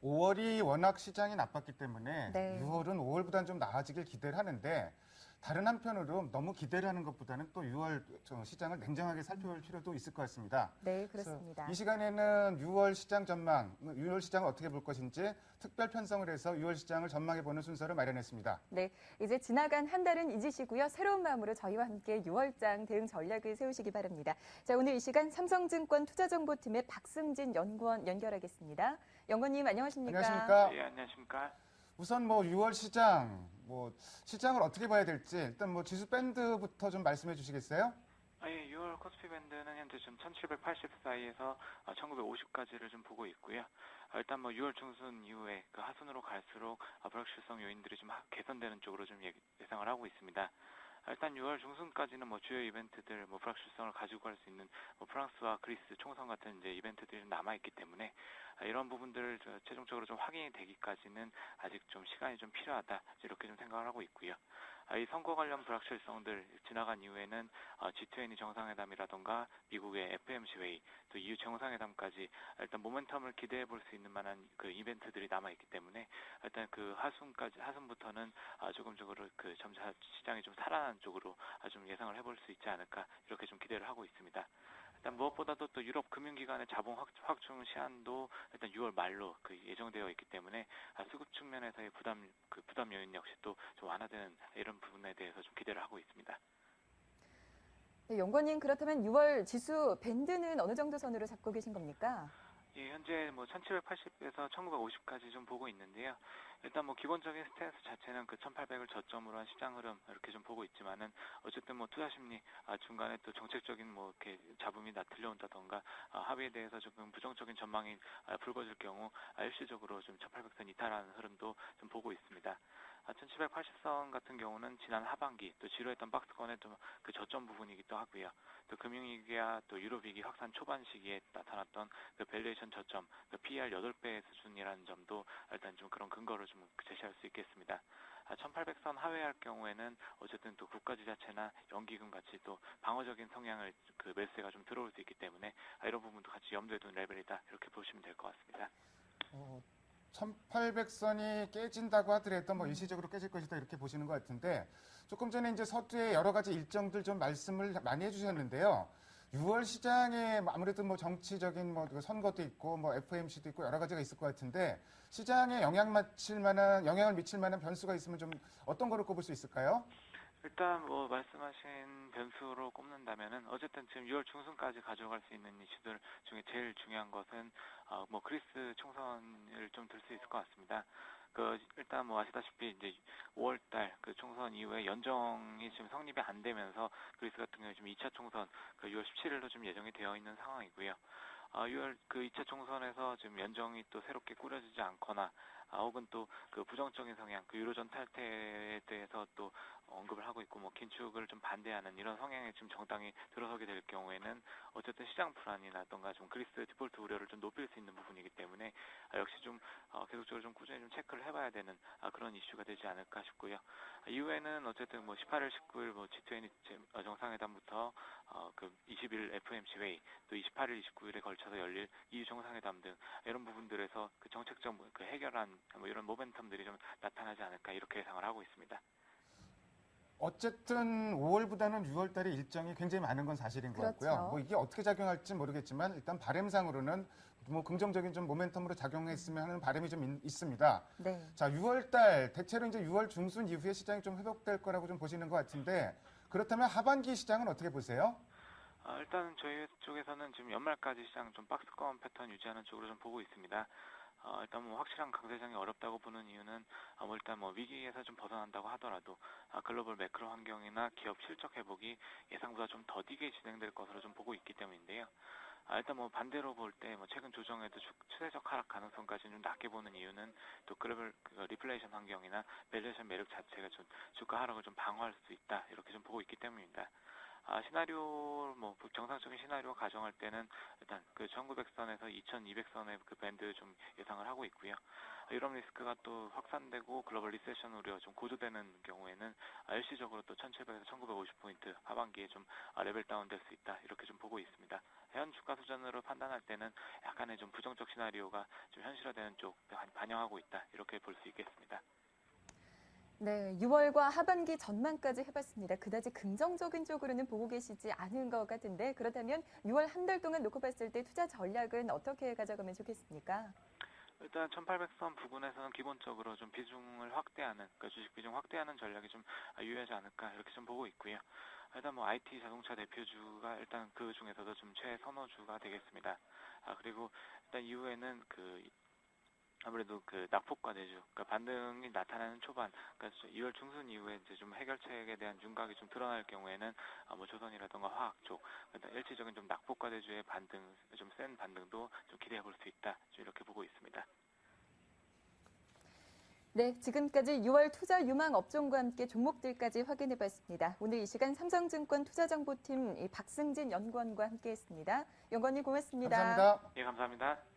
5월이 워낙 시장이 나빴기 때문에 네. 6월은 5월보다는 좀 나아지길 기대를 하는데 다른 한편으로 너무 기대를 하는 것보다는 또 6월 시장을 냉정하게 살펴볼 필요도 있을 것 같습니다. 네, 그래서 그렇습니다. 이 시간에는 6월 시장 전망, 6월 시장을 어떻게 볼 것인지 특별 편성을 해서 6월 시장을 전망해보는 순서를 마련했습니다. 네, 이제 지나간 한 달은 잊으시고요. 새로운 마음으로 저희와 함께 6월장 대응 전략을 세우시기 바랍니다. 자, 오늘 이 시간 삼성증권 투자정보팀의 박승진 연구원 연결하겠습니다. 연구원님 안녕하십니까? 안녕하십니까? 예, 안녕하십니까? 우선 6월 시장, 시장을 어떻게 봐야 될지 일단 지수 밴드부터 좀 말씀해 주시겠어요? 예, 6월 코스피 밴드는 현재 좀 1780 사이에서 1950까지를 좀 보고 있고요. 일단 6월 중순 이후에 그 하순으로 갈수록 불확실성 요인들이 좀 개선되는 쪽으로 좀 예상을 하고 있습니다. 일단 6월 중순까지는 주요 이벤트들, 불확실성을 가지고 갈 수 있는 프랑스와 그리스 총선 같은 이제 이벤트들이 남아있기 때문에 이런 부분들을 최종적으로 좀 확인이 되기까지는 아직 좀 시간이 좀 필요하다, 이렇게 좀 생각을 하고 있고요. 이 선거 관련 불확실성들 지나간 이후에는 G20 정상회담이라던가 미국의 FMC 회의, 또 EU 정상회담까지 일단 모멘텀을 기대해 볼 수 있는 만한 그 이벤트들이 남아있기 때문에 일단 그 하순부터는 조금적으로 그 점차 시장이 좀 살아나는 쪽으로 좀 예상을 해볼 수 있지 않을까, 이렇게 좀 기대를 하고 있습니다. 일단 무엇보다도 또 유럽 금융기관의 자본 확충 시한도 일단 6월 말로 그 예정되어 있기 때문에 수급 측면에서의 부담 요인 역시 또 좀 완화되는 이런 부분에 대해서 좀 기대를 하고 있습니다. 네, 연구원님 그렇다면 6월 지수 밴드는 어느 정도 선으로 잡고 계신 겁니까? 예, 현재 1780에서 1950까지 좀 보고 있는데요. 일단 기본적인 스탠스 자체는 그 1800을 저점으로 한 시장 흐름 이렇게 좀 보고 있지만은 어쨌든 투자 심리 중간에 또 정책적인 이렇게 잡음이 들려온다던가 합의에 대해서 조금 부정적인 전망이 불거질 경우 일시적으로 좀 1800선 이탈하는 흐름도 좀 보고 있습니다. 1780선 같은 경우는 지난 하반기 또 지루했던 박스권의 좀 그 저점 부분이기도 하고요. 또 금융위기와 또 유로위기 확산 초반 시기에 나타났던 그 밸류에이션 저점, 그 PER 8배 수준이라는 점도 일단 좀 그런 근거를 좀 제시할 수 있겠습니다. 1800선 하회할 경우에는 어쨌든 또 국가지자체나 연기금 같이 또 방어적인 성향을 그 매수세가 좀 들어올 수 있기 때문에 이런 부분도 같이 염두에 두는 레벨이다, 이렇게 보시면 될 것 같습니다. 1800선이 깨진다고 하더라도 일시적으로 깨질 것이다, 이렇게 보시는 것 같은데, 조금 전에 이제 서두에 여러 가지 일정들 좀 말씀을 많이 해주셨는데요. 6월 시장에 아무래도 정치적인 선거도 있고 FMC도 있고 여러 가지가 있을 것 같은데, 시장에 영향을 미칠 만한 변수가 있으면 좀 어떤 거를 꼽을 수 있을까요? 일단 말씀하신 변수로 꼽는다면은 어쨌든 지금 6월 중순까지 가져갈 수 있는 이슈들 중에 제일 중요한 것은 그리스 총선을 좀 들 수 있을 것 같습니다. 일단 아시다시피 이제 5월달 그 총선 이후에 연정이 지금 성립이 안 되면서 그리스 같은 경우에 지금 2차 총선 6월 17일로 좀 예정이 되어 있는 상황이고요. 6월 그 2차 총선에서 지금 연정이 또 새롭게 꾸려지지 않거나 혹은 또 그 부정적인 성향, 그 유로존 탈퇴에 대해서 또 언급을 하고 있고 긴축을 좀 반대하는 이런 성향의 지금 정당이 들어서게 될 경우에는 어쨌든 시장 불안이라던가 좀 그리스 디폴트 우려를 좀 높일 수 있는 부분이기 때문에 역시 좀 계속적으로 좀 꾸준히 좀 체크를 해봐야 되는 그런 이슈가 되지 않을까 싶고요. 이후에는 어쨌든 18일, 19일 G20 정상회담부터 그 20일 FMC 회의, 또 28일, 29일에 걸쳐서 열릴 EU 정상회담 등 이런 부분들에서 그 정책적 그 해결한 이런 모멘텀들이 좀 나타나지 않을까, 이렇게 예상을 하고 있습니다. 어쨌든 5월보다는 6월 달에 일정이 굉장히 많은 건 사실인 것 같고요. 그렇죠. 이게 어떻게 작용할지 모르겠지만 일단 바람상으로는 긍정적인 좀 모멘텀으로 작용했으면 하는 바람이 좀 있습니다. 네. 자, 6월 달 대체로 이제 6월 중순 이후에 시장이 좀 회복될 거라고 좀 보시는 것 같은데, 그렇다면 하반기 시장은 어떻게 보세요? 일단은 저희 쪽에서는 지금 연말까지 시장 좀 박스권 패턴 유지하는 쪽으로 좀 보고 있습니다. 일단 확실한 강세장이 어렵다고 보는 이유는 일단 위기에서 좀 벗어난다고 하더라도 글로벌 매크로 환경이나 기업 실적 회복이 예상보다 좀 더디게 진행될 것으로 좀 보고 있기 때문인데요. 일단 반대로 볼 때 최근 조정에도 추세적 하락 가능성까지는 좀 낮게 보는 이유는 또 글로벌 리플레이션 환경이나 밸류에이션 매력 자체가 좀 주가 하락을 좀 방어할 수 있다, 이렇게 좀 보고 있기 때문입니다. 시나리오, 정상적인 시나리오 가정할 때는 일단 그 1900선에서 2200선의 그 밴드 좀 예상을 하고 있고요. 이런 리스크가 또 확산되고 글로벌 리세션 우려 좀 고조되는 경우에는 일시적으로 또 1700에서 1950포인트 하반기에 좀 레벨 다운될 수 있다 이렇게 좀 보고 있습니다. 현 주가 수준으로 판단할 때는 약간의 좀 부정적 시나리오가 좀 현실화되는 쪽 반영하고 있다 이렇게 볼 수 있겠습니다. 네, 6월과 하반기 전망까지 해봤습니다. 그다지 긍정적인 쪽으로는 보고 계시지 않은 것 같은데 그렇다면 6월 한 달 동안 놓고 봤을 때 투자 전략은 어떻게 가져가면 좋겠습니까? 일단 1800선 부근에서는 기본적으로 좀 비중을 확대하는, 그러니까 주식 비중 확대하는 전략이 좀 유효하지 않을까 이렇게 좀 보고 있고요. 일단 뭐 IT 자동차 대표주가 일단 그 중에서도 좀 최선호주가 되겠습니다. 그리고 일단 이후에는 아무래도 낙폭과대주, 그러니까 반등이 나타나는 초반, 그러니까 2월 중순 이후에 이제 좀 해결책에 대한 윤곽이 좀 드러날 경우에는 뭐 조선이라든가 화학 쪽, 일단 일시적인 좀 낙폭과대주의 반등, 좀 센 반등도 좀 기대해 볼 수 있다, 좀 이렇게 보고 있습니다. 네, 지금까지 6월 투자 유망 업종과 함께 종목들까지 확인해봤습니다. 오늘 이 시간 삼성증권 투자정보팀 박승진 연구원과 함께했습니다. 연구원님 고맙습니다. 감사합니다. 예, 감사합니다.